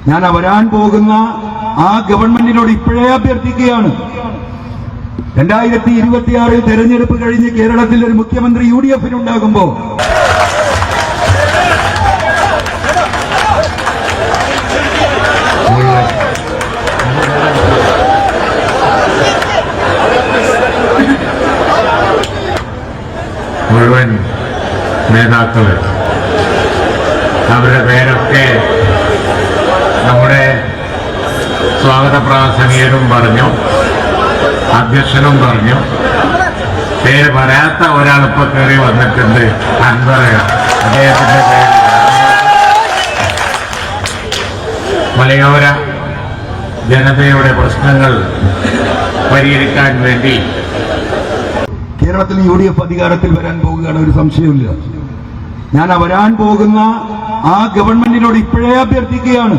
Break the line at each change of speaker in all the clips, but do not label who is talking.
ഞാൻ വരാൻ പോകുന്ന ആ ഗവൺമെന്റിനോട് ഇപ്പോഴേ അഭ്യർത്ഥിക്കുകയാണ്. 2026 തെരഞ്ഞെടുപ്പ് കഴിഞ്ഞ് കേരളത്തിൽ ഒരു മുഖ്യമന്ത്രി UDF-നുണ്ടാകുമ്പോ
മുഴുവൻ നേതാക്കൾ അവരുടെ പേരൊക്കെ നമ്മുടെ സ്വാഗത പ്രാസംഗികനും പറഞ്ഞു, അധ്യക്ഷനും പറഞ്ഞു. പേര് പറയാത്ത ഒരാളിപ്പോ കയറി വന്നിട്ടുണ്ട്, അൻവർ. അദ്ദേഹത്തിന്റെ പേര് മലയോര ജനതയുടെ പ്രശ്നങ്ങൾ പരിഹരിക്കാൻ വേണ്ടി
കേരളത്തിൽ UDF അധികാരത്തിൽ വരാൻ പോകുകയാണ്, ഒരു സംശയമില്ല. ഞാൻ വരാൻ പോകുന്ന ആ ഗവൺമെന്റിനോട് ഇപ്പോഴേ അഭ്യർത്ഥിക്കുകയാണ്.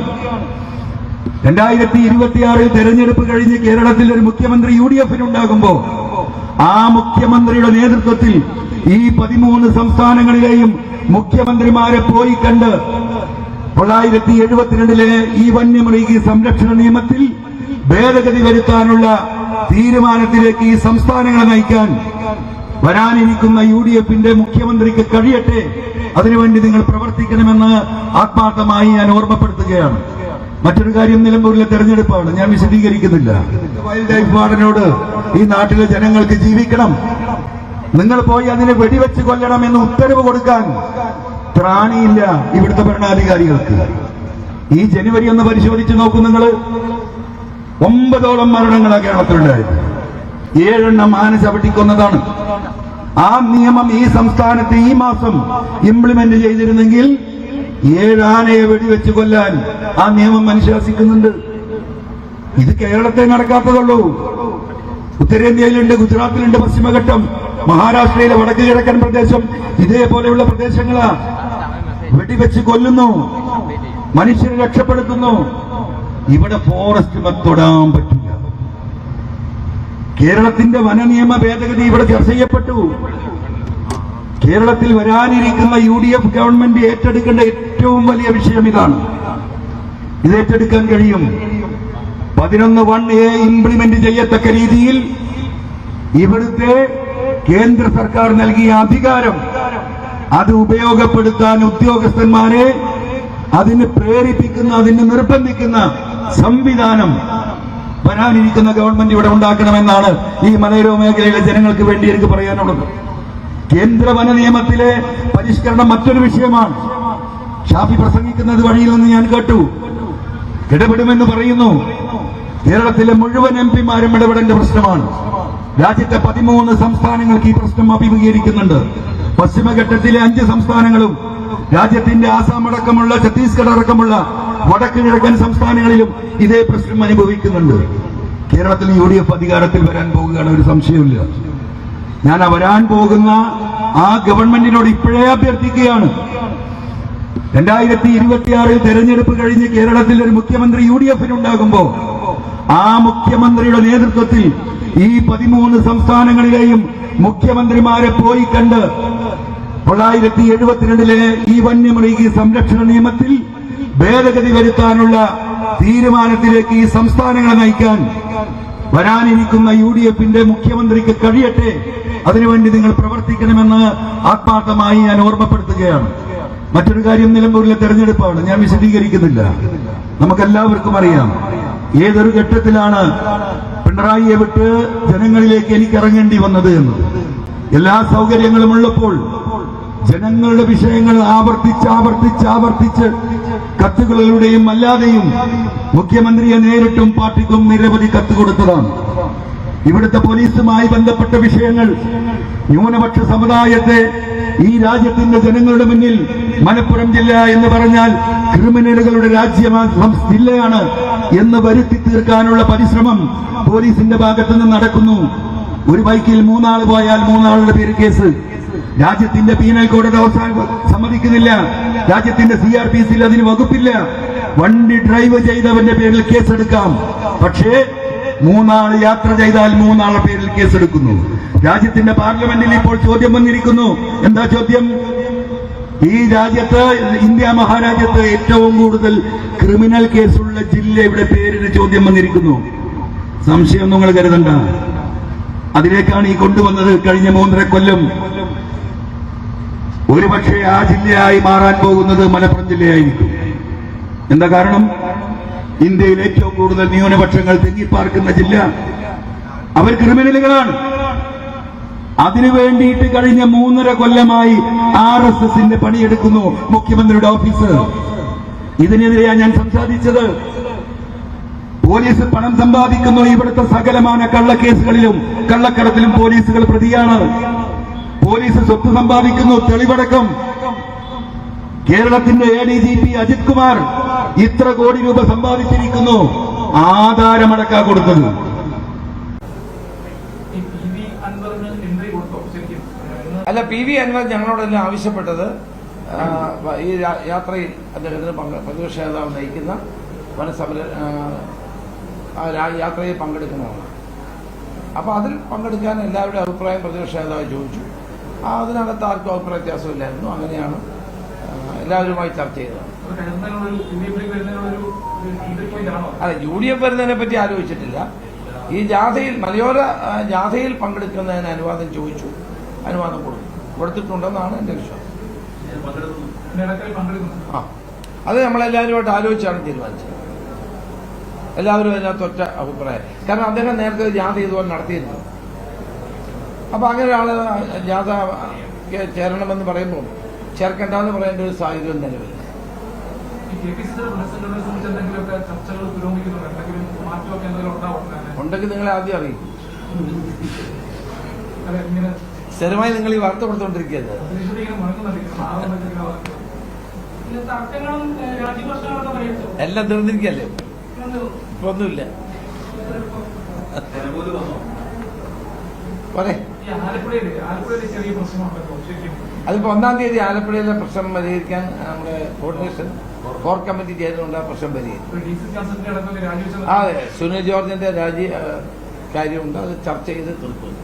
2026 തെരഞ്ഞെടുപ്പ് കഴിഞ്ഞ് കേരളത്തിൽ ഒരു മുഖ്യമന്ത്രി UDF-നുണ്ടാകുമ്പോ ആ മുഖ്യമന്ത്രിയുടെ നേതൃത്വത്തിൽ ഈ 13 സംസ്ഥാനങ്ങളിലെയും മുഖ്യമന്ത്രിമാരെ പോയി കണ്ട് 1972 ഈ വന്യമൃഗ സംരക്ഷണ നിയമത്തിൽ ഭേദഗതി വരുത്താനുള്ള തീരുമാനത്തിലേക്ക് ഈ സംസ്ഥാനങ്ങളെ നയിക്കാൻ വരാനിരിക്കുന്ന UDF-ന്റെ മുഖ്യമന്ത്രിക്ക് കഴിയട്ടെ. അതിനുവേണ്ടി നിങ്ങൾ പ്രവർത്തിക്കണമെന്ന് ആത്മാർത്ഥമായി ഞാൻ ഓർമ്മപ്പെടുത്തുകയാണ്. മറ്റൊരു കാര്യം, നിലമ്പൂരിലെ തെരഞ്ഞെടുപ്പാണ്, ഞാൻ വിശദീകരിക്കുന്നില്ല. വൈൽഡ് ലൈഫ് വാർഡനോട് ഈ നാട്ടിലെ ജനങ്ങൾക്ക് ജീവിക്കണം, നിങ്ങൾ പോയി അതിനെ വെടിവെച്ച് കൊല്ലണം എന്ന് ഉത്തരവ് കൊടുക്കാൻ ത്രാണിയില്ല ഇവിടുത്തെ ഭരണാധികാരികൾക്ക്. ഈ ജനുവരി ഒന്ന് പരിശോധിച്ച് നോക്കൂ നിങ്ങൾ. 9ഓളം മരണങ്ങളാണ് കേരളത്തിലുണ്ടായത്. 7 ആന ചവിട്ടിക്കൊന്നതാണ്. ആ നിയമം ഈ സംസ്ഥാനത്ത് ഈ മാസം ഇംപ്ലിമെന്റ് ചെയ്തിരുന്നെങ്കിൽ 7 ആനയെ വെടിവെച്ച് കൊല്ലാൻ ആ നിയമം അനുശാസിക്കുന്നുണ്ട്. ഇത് കേരളത്തെ നടക്കാത്തതുള്ളൂ. ഉത്തരേന്ത്യയിലുണ്ട്, ഗുജറാത്തിലുണ്ട്, പശ്ചിമഘട്ടം, മഹാരാഷ്ട്രയിലെ വടക്ക് കിഴക്കൻ പ്രദേശം, ഇതേപോലെയുള്ള പ്രദേശങ്ങളാ വെടിവെച്ച് കൊല്ലുന്നു, മനുഷ്യരെ രക്ഷപ്പെടുത്തുന്നു. ഇവിടെ ഫോറസ്റ്റ് തൊടാൻ പറ്റില്ല. കേരളത്തിന്റെ വനനിയമ ഭേദഗതി ഇവിടെ ചർച്ച ചെയ്യപ്പെട്ടു. കേരളത്തിൽ വരാനിരിക്കുന്ന UDF ഗവൺമെന്റ് ഏറ്റെടുക്കേണ്ട ഏറ്റവും വലിയ വിഷയം ഇതാണ്. ഇത് ഏറ്റെടുക്കാൻ കഴിയും. 11(1)A ഇംപ്ലിമെന്റ് ചെയ്യത്തക്ക രീതിയിൽ ഇവിടുത്തെ കേന്ദ്ര സർക്കാർ നൽകിയ അധികാരം അത് ഉപയോഗപ്പെടുത്താൻ ഉദ്യോഗസ്ഥന്മാരെ അതിന് പ്രേരിപ്പിക്കുന്ന, അതിന് നിർബന്ധിക്കുന്ന സംവിധാനം വരാനിരിക്കുന്ന ഗവൺമെന്റ് ഇവിടെ ഉണ്ടാക്കണമെന്നാണ് ഈ മലയോര മേഖലയിലെ ജനങ്ങൾക്ക് വേണ്ടി എനിക്ക് പറയാനുള്ളത്. കേന്ദ്ര വന നിയമത്തിലെ പരിഷ്കരണം മറ്റൊരു വിഷയമാണ്. ഷാഫി പ്രസംഗിക്കുന്നത് വഴിയിൽ നിന്ന് ഞാൻ കേട്ടു. ഇടപെടുമെന്ന് പറയുന്നു. കേരളത്തിലെ മുഴുവൻ MP-മാരും ഇടപെടേണ്ട പ്രശ്നമാണ്. രാജ്യത്തെ 13 സംസ്ഥാനങ്ങൾക്ക് ഈ പ്രശ്നം അഭിമുഖീകരിക്കുന്നുണ്ട്. പശ്ചിമഘട്ടത്തിലെ 5 സംസ്ഥാനങ്ങളും രാജ്യത്തിന്റെ ആസാം അടക്കമുള്ള, ഛത്തീസ്ഗഡ് അടക്കമുള്ള വടക്ക് കിഴക്കൻ സംസ്ഥാനങ്ങളിലും ഇതേ പ്രശ്നം അനുഭവിക്കുന്നുണ്ട്. കേരളത്തിൽ UDF അധികാരത്തിൽ വരാൻ പോകുകയാണ്, ഒരു സംശയമില്ല. ഞാൻ വരാൻ പോകുന്ന ആ ഗവൺമെന്റിനോട് ഇപ്പോഴേ അഭ്യർത്ഥിക്കുകയാണ്. 2026 തെരഞ്ഞെടുപ്പ് കഴിഞ്ഞ് കേരളത്തിൽ ഒരു മുഖ്യമന്ത്രി UDF-നുണ്ടാകുമ്പോ ആ മുഖ്യമന്ത്രിയുടെ നേതൃത്വത്തിൽ ഈ 13 സംസ്ഥാനങ്ങളിലെയും മുഖ്യമന്ത്രിമാരെ പോയി കണ്ട് 1972 ഈ വന്യമൃഗ സംരക്ഷണ നിയമത്തിൽ ഭേദഗതി വരുത്താനുള്ള തീരുമാനത്തിലേക്ക് ഈ സംസ്ഥാനങ്ങളെ നയിക്കാൻ വരാനിരിക്കുന്ന UDF-ന്റെ മുഖ്യമന്ത്രിക്ക് കഴിയട്ടെ. അതിനുവേണ്ടി നിങ്ങൾ പ്രവർത്തിക്കണമെന്ന് ആത്മാർത്ഥമായി ഞാൻ ഓർമ്മപ്പെടുത്തുകയാണ്. മറ്റൊരു കാര്യം, നിലമ്പൂരിലെ തെരഞ്ഞെടുപ്പാണ്, ഞാൻ വിശദീകരിക്കുന്നില്ല. നമുക്കെല്ലാവർക്കും അറിയാം ഏതൊരു ഘട്ടത്തിലാണ് പിണറായിയെ വിട്ട് ജനങ്ങളിലേക്ക് എനിക്ക് ഇറങ്ങേണ്ടി വന്നത് എന്ന്. എല്ലാ സൗകര്യങ്ങളും ഉള്ളപ്പോൾ ജനങ്ങളുടെ വിഷയങ്ങൾ ആവർത്തിച്ച് കത്തുകളിലൂടെയും അല്ലാതെയും മുഖ്യമന്ത്രിയെ നേരിട്ടും പാർട്ടിക്കും നിരവധി കത്ത് കൊടുത്തതാണ്. ഇവിടുത്തെ പോലീസുമായി ബന്ധപ്പെട്ട വിഷയങ്ങൾ ന്യൂനപക്ഷ സമുദായത്തെ ഈ രാജ്യത്തിന്റെ ജനങ്ങളുടെ മുന്നിൽ മലപ്പുറം ജില്ല എന്ന് പറഞ്ഞാൽ ക്രിമിനലുകളുടെ ജില്ലയാണ് എന്ന് വരുത്തി തീർക്കാനുള്ള പരിശ്രമം പോലീസിന്റെ ഭാഗത്തു നിന്ന് നടക്കുന്നു. ഒരു ബൈക്കിൽ 3 ആൾ പോയാൽ 3 ആളുടെ പേര് കേസ്. രാജ്യത്തിന്റെ പീനൽ കോഡ് സമ്മതിക്കുന്നില്ല. രാജ്യത്തിന്റെ CRPC-യിൽ അതിന് വകുപ്പില്ല. വണ്ടി ഡ്രൈവ് ചെയ്തവന്റെ പേരിൽ കേസെടുക്കാം. പക്ഷേ 3 ആൾ യാത്ര ചെയ്താൽ 3 ആളുടെ പേരിൽ കേസെടുക്കുന്നു. രാജ്യത്തിന്റെ പാർലമെന്റിൽ ഇപ്പോൾ ചോദ്യം വന്നിരിക്കുന്നു. എന്താ ചോദ്യം? ഈ രാജ്യത്ത്, ഇന്ത്യ മഹാരാജ്യത്ത് ഏറ്റവും കൂടുതൽ ക്രിമിനൽ കേസുള്ള ജില്ലയുടെ പേരിന് ചോദ്യം വന്നിരിക്കുന്നു. സംശയം നിങ്ങൾ കരുതണ്ട. അതിലേക്കാണ് ഈ കൊണ്ടുവന്നത്. കഴിഞ്ഞ 3.5 കൊല്ലം ഒരുപക്ഷെ ആ ജില്ലയായി മാറാൻ പോകുന്നത് മലപ്പുറം ജില്ലയായിരിക്കും. എന്താ കാരണം? ഇന്ത്യയിൽ ഏറ്റവും കൂടുതൽ ന്യൂനപക്ഷങ്ങൾ തിങ്ങിപ്പാർക്കുന്ന ജില്ല. അവർ ക്രിമിനലുകളാണ്. അതിനു വേണ്ടിയിട്ട് കഴിഞ്ഞ 3.5 കൊല്ലമായി RSSന്റെ പണിയെടുക്കുന്നു മുഖ്യമന്ത്രിയുടെ ഓഫീസ്. ഇതിനെതിരെയാണ് ഞാൻ സംസാരിച്ചത്. പോലീസ് പണം സമ്പാദിക്കുന്നു. ഇവിടുത്തെ സകലമാന കള്ളക്കേസുകളിലും കള്ളക്കടത്തിലും പോലീസുകൾ പ്രതിയാണ്. പോലീസ് സ്വത്ത് സമ്പാദിക്കുന്നു. തെളിവടക്കം കേരളത്തിന്റെ ADGP അജിത് കുമാർ ഇത്ര കോടി രൂപ സമ്പാദിച്ചിരിക്കുന്നു. ആധാരമടക്കാ കൊടുത്തത്.
അല്ല, PV അൻവർ ഞങ്ങളോടെല്ലാം ആവശ്യപ്പെട്ടത് ഈ യാത്രയിൽ അദ്ദേഹത്തിന് പ്രതിപക്ഷ നേതാവ് നയിക്കുന്ന വനസമര യാത്രയിൽ പങ്കെടുക്കുന്നതാണ്. അപ്പോൾ അതിൽ പങ്കെടുക്കാൻ എല്ലാവരുടെ അഭിപ്രായം പ്രതിപക്ഷ നേതാവ് ചോദിച്ചു. അതിനകത്ത് ആർക്കും അഭിപ്രായ വ്യത്യാസമില്ലായിരുന്നു. അങ്ങനെയാണ് എല്ലാവരുമായി ചർച്ച ചെയ്തത്. അല്ല, UDF വരുന്നതിനെ പറ്റി ആലോചിച്ചിട്ടില്ല. ഈ ജാഥയിൽ, മലയോര ജാഥയിൽ പങ്കെടുക്കുന്നതിന് അനുവാദം ചോദിച്ചു. അനുവാദം കൊടുത്തിട്ടുണ്ടെന്നാണ് എൻ്റെ വിശ്വാസം. അത് നമ്മളെല്ലാവരുമായിട്ട് ആലോചിച്ചാണ് തീരുമാനിച്ചത്. എല്ലാവരും അതിനകത്ത് ഒറ്റ അഭിപ്രായം. കാരണം അദ്ദേഹം നേരത്തെ ജാഥ ഇതുപോലെ നടത്തിയിരുന്നു. അപ്പൊ അങ്ങനെ ഒരാള് ജാഥ ചേരണമെന്ന് പറയുമ്പോൾ ചേർക്കേണ്ടെന്ന് പറയേണ്ട ഒരു സാഹചര്യം നിലവിൽ ഉണ്ടെങ്കിൽ നിങ്ങളെ ആദ്യം അറിയും. സ്ഥിരമായി നിങ്ങൾ ഈ വാർത്ത കൊടുത്തുകൊണ്ടിരിക്കുകയല്ലേ. എല്ലാം തീർന്നിരിക്കല്ലേ, ഇപ്പൊ ഒന്നുമില്ല. പോരെ, അതിപ്പോ 1-ാം തീയതി ആലപ്പുഴയിലെ പ്രശ്നം പരിഹരിക്കാൻ നമ്മുടെ കോർഡിനേഷൻ കോർ കമ്മിറ്റി ചെയ്തുകൊണ്ട് ആ പ്രശ്നം പരിഹരിക്കും. അതെ, സുനിൽ ജോർജിന്റെ കാര്യമുണ്ട്. അത് ചർച്ച ചെയ്ത് തീർക്കും.